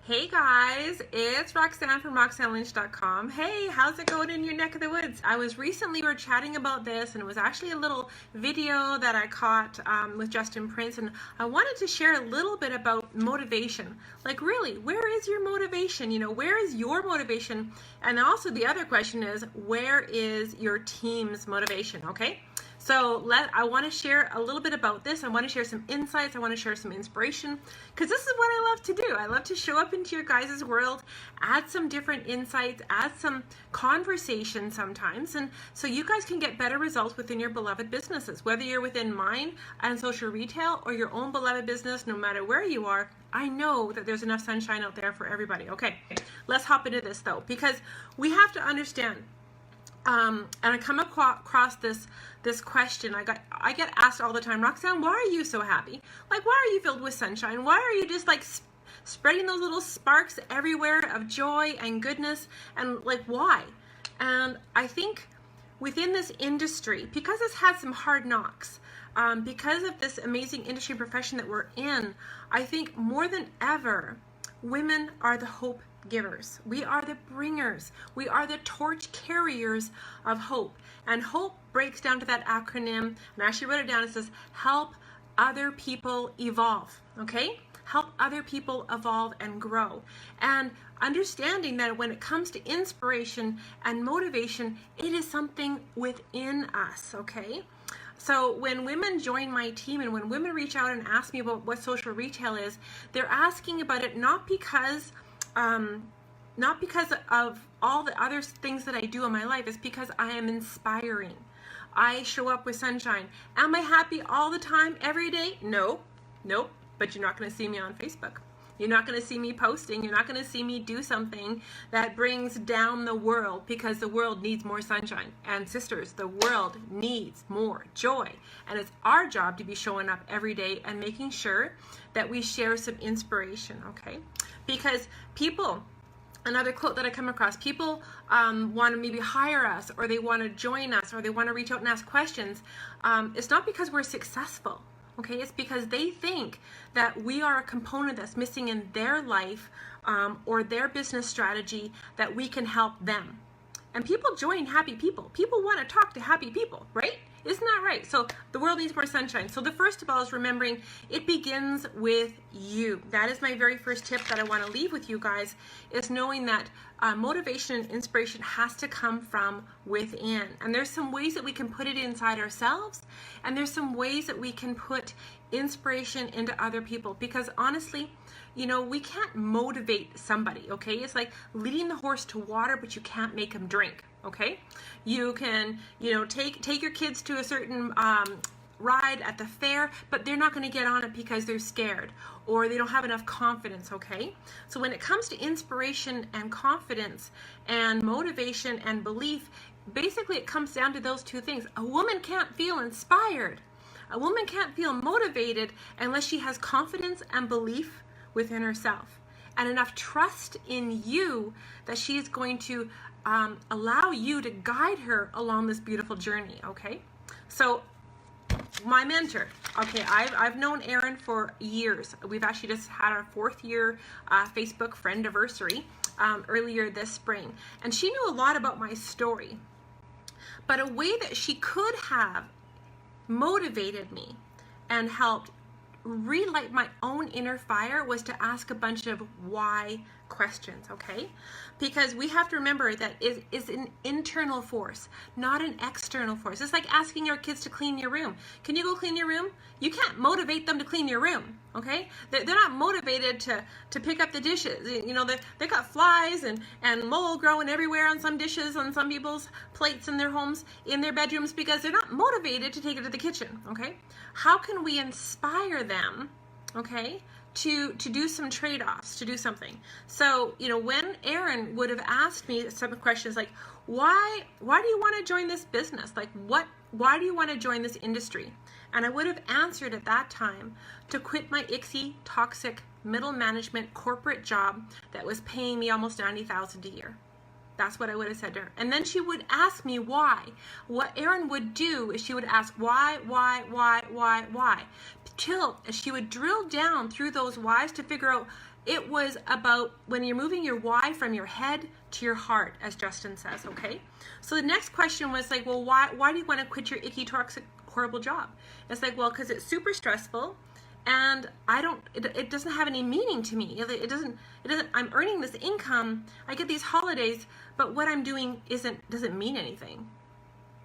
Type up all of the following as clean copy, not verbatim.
Hey guys, it's Roxanne from RoxanneLynch.com. Hey, how's it going in your neck of the woods? We were chatting about this, and it was actually a little video that I caught with Justin Prince, and I wanted to share a little bit about motivation. Like, really, where is your motivation? Where is your motivation? And also the other question is, where is your team's motivation? Okay? So I want to share a little bit about this. I want to share some insights. I want to share some inspiration, because this is what I love to do. I love to show up into your guys' world, add some different insights, add some conversation sometimes, and so you guys can get better results within your beloved businesses. Whether you're within mine and social retail or your own beloved business, no matter where you are, I know that there's enough sunshine out there for everybody. Okay, let's hop into this though, because we have to understand. And I come across this question. I get asked all the time, Roxanne, why are you so happy? Like, why are you filled with sunshine? Why are you just like spreading those little sparks everywhere of joy and goodness? And like, why? And I think within this industry, because it's had some hard knocks, because of this amazing industry profession that we're in, I think more than ever, women are the hope givers. We are the bringers. We are the torch carriers of hope. And hope breaks down to that acronym, and I actually wrote it down. It says, help other people evolve. Okay? Help other people evolve and grow. And understanding that when it comes to inspiration and motivation, it is something within us. Okay? So when women join my team and when women reach out and ask me about what social retail is, they're asking about it not because of all the other things that I do in my life. It's because I am inspiring. I show up with sunshine. Am I happy all the time, every day? No, nope. But you're not going to see me on Facebook. You're not going to see me posting. You're not going to see me do something that brings down the world, because the world needs more sunshine. And sisters, the world needs more joy. And it's our job to be showing up every day and making sure that we share some inspiration, okay? Because people, another quote that I come across, people want to maybe hire us, or they want to join us, or they want to reach out and ask questions. It's not because we're successful. Okay, it's because they think that we are a component that's missing in their life or their business strategy that we can help them. And people join happy people. People want to talk to happy people, right? Isn't that right? So the world needs more sunshine. So the first of all is remembering it begins with you. That is my very first tip that I want to leave with you guys, is knowing that motivation and inspiration has to come from within. And there's some ways that we can put it inside ourselves, and there's some ways that we can put inspiration into other people. Because honestly, we can't motivate somebody, okay? It's like leading the horse to water, but you can't make him drink, okay? You can, take your kids to a certain ride at the fair, but they're not going to get on it because they're scared or they don't have enough confidence, okay? So when it comes to inspiration and confidence and motivation and belief, basically it comes down to those two things. A woman can't feel inspired. A woman can't feel motivated unless she has confidence and belief within herself and enough trust in you that she is going to allow you to guide her along this beautiful journey, okay? So my mentor, okay, I've known Erin for years. We've actually just had our 4th year Facebook friend anniversary earlier this spring, and she knew a lot about my story. But a way that she could have motivated me and helped relight my own inner fire was to ask a bunch of why questions, okay? Because we have to remember that it is an internal force, not an external force. It's like asking your kids to clean your room. Can you go clean your room? You can't motivate them to clean your room, okay? They're not motivated to pick up the dishes. They got flies and mold growing everywhere on some dishes, on some people's plates in their homes, in their bedrooms, because they're not motivated to take it to the kitchen, okay? How can we inspire them, okay, to do some trade-offs, to do something? So, when Erin would have asked me some questions like, why do you want to join this business? Like, why do you want to join this industry? And I would have answered at that time to quit my icky, toxic, middle management corporate job that was paying me almost $90,000 a year. That's what I would have said to her. And then she would ask me why. What Erin would do is she would ask why, till she would drill down through those whys to figure out It was about when you're moving your why from your head to your heart, as Justin says, okay? So the next question was like, well, why do you want to quit your icky, toxic, horrible job? It's like, well, because it's super stressful, and it doesn't have any meaning to me. It doesn't, I'm earning this income, I get these holidays, but what I'm doing doesn't mean anything.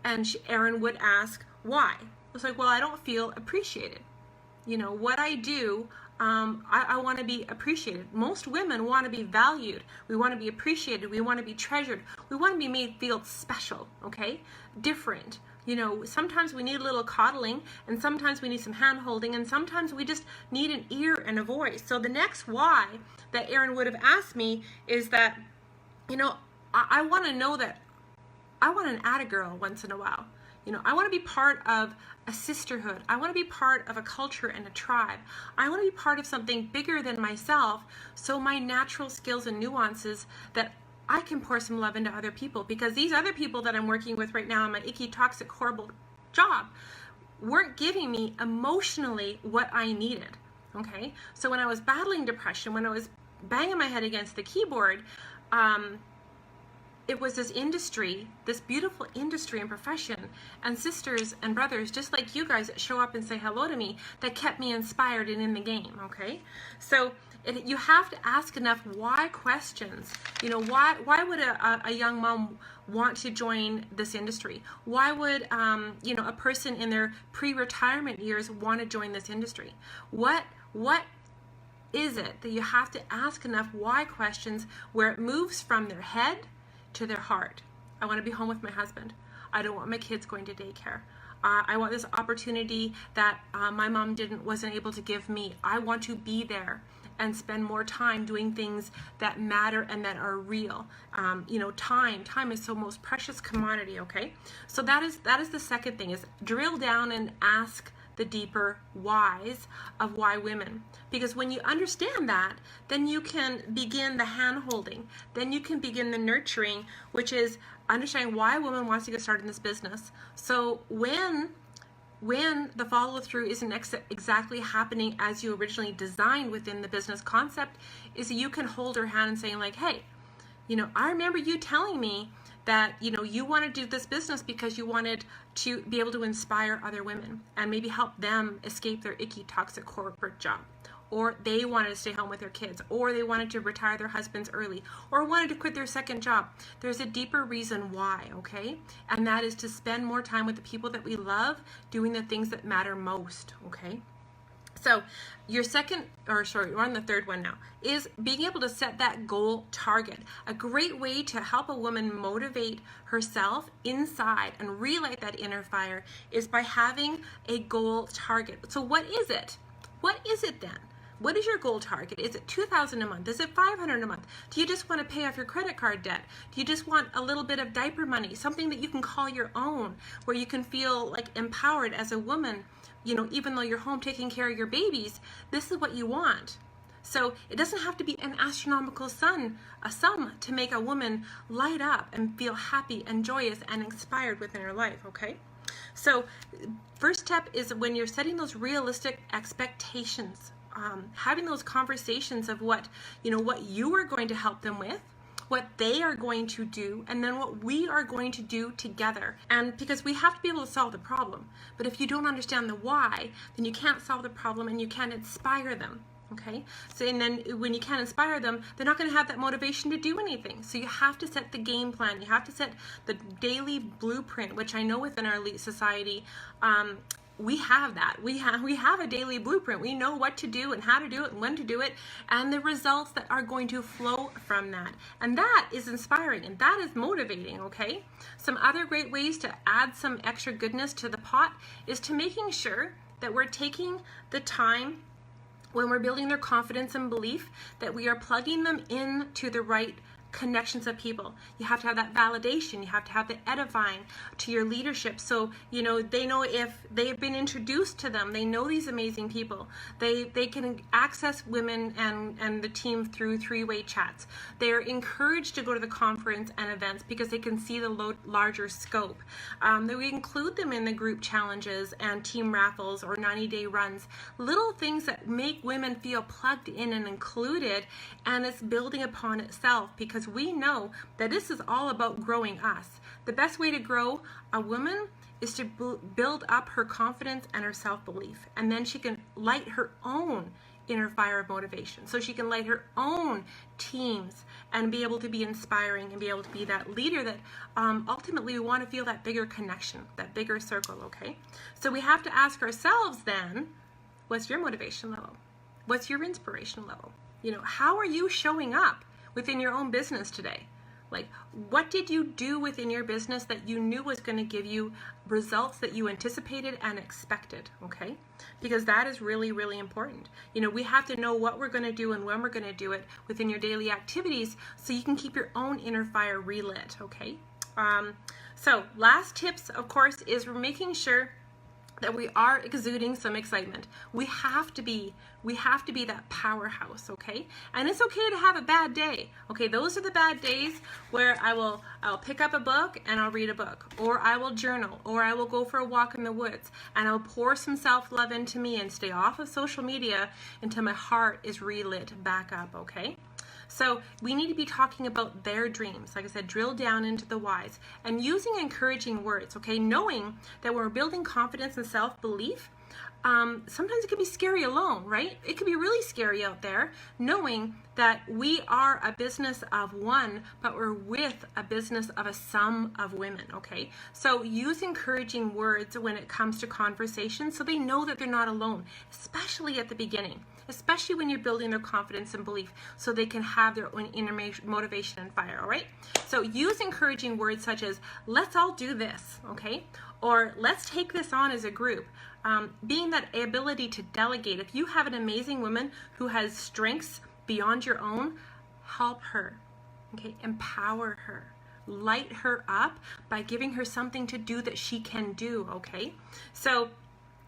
And Erin would ask, why? It's like, well, I don't feel appreciated. You know, what I do, I want to be appreciated. Most women want to be valued. We want to be appreciated. We want to be treasured. We want to be made feel special, okay? Different. You know, sometimes we need a little coddling, and sometimes we need some hand holding, and sometimes we just need an ear and a voice. So the next why that Erin would have asked me is that, you know, I want to know that I want an atta-girl once in a while. You know, I want to be part of a sisterhood. I want to be part of a culture and a tribe. I want to be part of something bigger than myself, so my natural skills and nuances, that I can pour some love into other people, because these other people that I'm working with right now in my icky, toxic, horrible job weren't giving me emotionally what I needed, okay? So when I was battling depression, when I was banging my head against the keyboard, it was this industry, this beautiful industry and profession, and sisters and brothers just like you guys that show up and say hello to me, that kept me inspired and in the game, okay? So you have to ask enough why questions. You know, why would a young mom want to join this industry? Why would you know, a person in their pre-retirement years want to join this industry? What is it that you have to ask enough why questions, where it moves from their head to their heart? I want to be home with my husband. I don't want my kids going to daycare. I want this opportunity that my mom wasn't able to give me. I want to be there and spend more time doing things that matter and that are real. You know, time is the most precious commodity, okay? So that is the second thing, is drill down and ask the deeper whys of why women. Because when you understand that, then you can begin the hand-holding. Then you can begin the nurturing, which is understanding why a woman wants to get started in this business. So when the follow-through isn't exactly happening as you originally designed within the business concept, is you can hold her hand and saying like, hey, you know, I remember you telling me that, you know, you want to do this business because you wanted to be able to inspire other women and maybe help them escape their icky, toxic corporate job. Or they wanted to stay home with their kids, or they wanted to retire their husbands early, or wanted to quit their second job. There's a deeper reason why, okay? And that is to spend more time with the people that we love, doing the things that matter most, okay? So your we're on the third one now, is being able to set that goal target. A great way to help a woman motivate herself inside and relight that inner fire is by having a goal target. So what is it? What is it then? What is your goal target? Is it $2,000 a month? Is it $500 a month? Do you just want to pay off your credit card debt? Do you just want a little bit of diaper money, something that you can call your own, where you can feel like empowered as a woman? You know, even though you're home taking care of your babies, this is what you want. So it doesn't have to be an astronomical sum to make a woman light up and feel happy and joyous and inspired within her life, okay? So first step is when you're setting those realistic expectations, having those conversations of what you are going to help them with, what they are going to do, and then what we are going to do together. And because we have to be able to solve the problem, but if you don't understand the why, then you can't solve the problem and you can't inspire them. Okay, so and then when you can't inspire them, they're not going to have that motivation to do anything. So you have to set the game plan. You have to set the daily blueprint, which I know within our elite society, we have that. We have a daily blueprint. We know what to do and how to do it and when to do it, and the results that are going to flow from that. And that is inspiring and that is motivating, okay? Some other great ways to add some extra goodness to the pot is to making sure that we're taking the time when we're building their confidence and belief, that we are plugging them into the right connections of people. You have to have that validation. You have to have the edifying to your leadership. So, you know, they know if they've been introduced to them, they know these amazing people. They can access women and the team through three-way chats. They're encouraged to go to the conference and events because they can see the larger scope. That we include them in the group challenges and team raffles or 90-day runs. Little things that make women feel plugged in and included, and it's building upon itself, because we know that this is all about growing us. The best way to grow a woman is to build up her confidence and her self-belief, and then she can light her own inner fire of motivation. So she can light her own teams and be able to be inspiring and be able to be that leader that ultimately we want to feel that bigger connection, that bigger circle, okay? So we have to ask ourselves then, what's your motivation level? What's your inspiration level? You know, how are you showing up within your own business today? Like, what did you do within your business that you knew was going to give you results that you anticipated and expected, okay? Because that is really, really important. You know, we have to know what we're going to do and when we're going to do it within your daily activities so you can keep your own inner fire relit, okay? So last tips, of course, is we're making sure that we are exuding some excitement. We have to be that powerhouse, okay? And it's okay to have a bad day, okay? Those are the bad days where I'll pick up a book and I'll read a book, or I will journal, or I will go for a walk in the woods, and I'll pour some self-love into me and stay off of social media until my heart is relit back up, okay? So we need to be talking about their dreams. Like I said, drill down into the whys and using encouraging words, okay? Knowing that when we're building confidence and self-belief, sometimes it can be scary alone, right? It can be really scary out there knowing that we are a business of one, but we're with a business of a sum of women, okay? So use encouraging words when it comes to conversations so they know that they're not alone, especially at the beginning, especially when you're building their confidence and belief so they can have their own inner motivation and fire, all right? So use encouraging words such as, let's all do this, okay? Or let's take this on as a group. Being that ability to delegate. If you have an amazing woman who has strengths beyond your own, help her, okay? Empower her. Light her up by giving her something to do that she can do, okay? So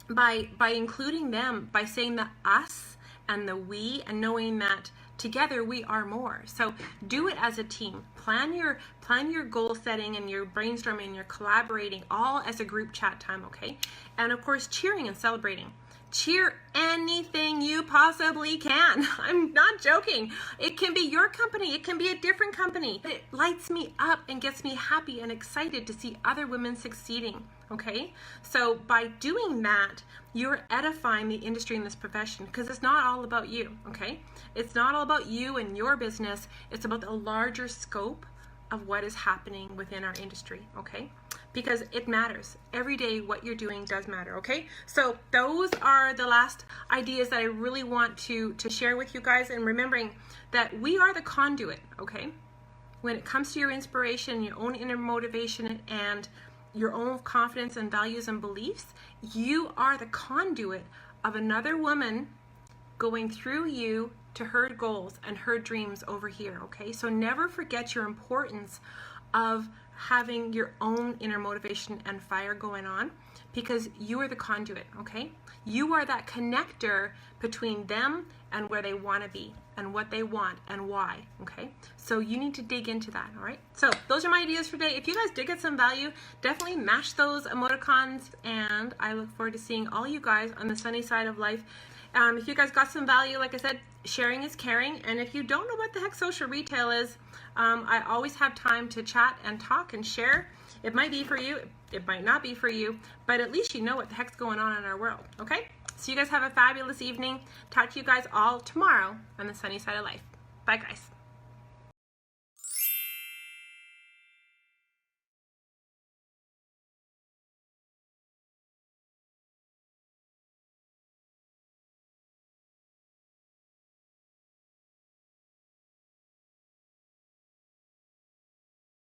by including them, by saying the us and the we, and knowing that together we are more. So do it as a team. Plan your goal setting and your brainstorming and your collaborating all as a group chat time, okay? And of course, cheering and celebrating. Cheer anything you possibly can. I'm not joking. It can be your company. It can be a different company. It lights me up and gets me happy and excited to see other women succeeding, okay? So by doing that, you're edifying the industry in this profession, because it's not all about you, okay? It's not all about you and your business. It's about the larger scope of what is happening within our industry, okay? Because it matters. Every day what you're doing does matter, okay? So those are the last ideas that I really want to share with you guys, and remembering that we are the conduit, okay? When it comes to your inspiration, your own inner motivation, and your own confidence and values and beliefs, you are the conduit of another woman going through you to her goals and her dreams over here, okay? So never forget your importance of having your own inner motivation and fire going on, because you are the conduit, okay? You are that connector between them and where they want to be and what they want and why, okay? So you need to dig into that, all right? So those are my ideas for today. If you guys did get some value, definitely mash those emoticons, and I look forward to seeing all you guys on the sunny side of life. If you guys got some value, like I said, sharing is caring. And if you don't know what the heck social retail is, I always have time to chat and talk and share. It might be for you, it might not be for you, but at least you know what the heck's going on in our world, okay? So you guys have a fabulous evening. Talk to you guys all tomorrow on the sunny side of life. Bye, guys.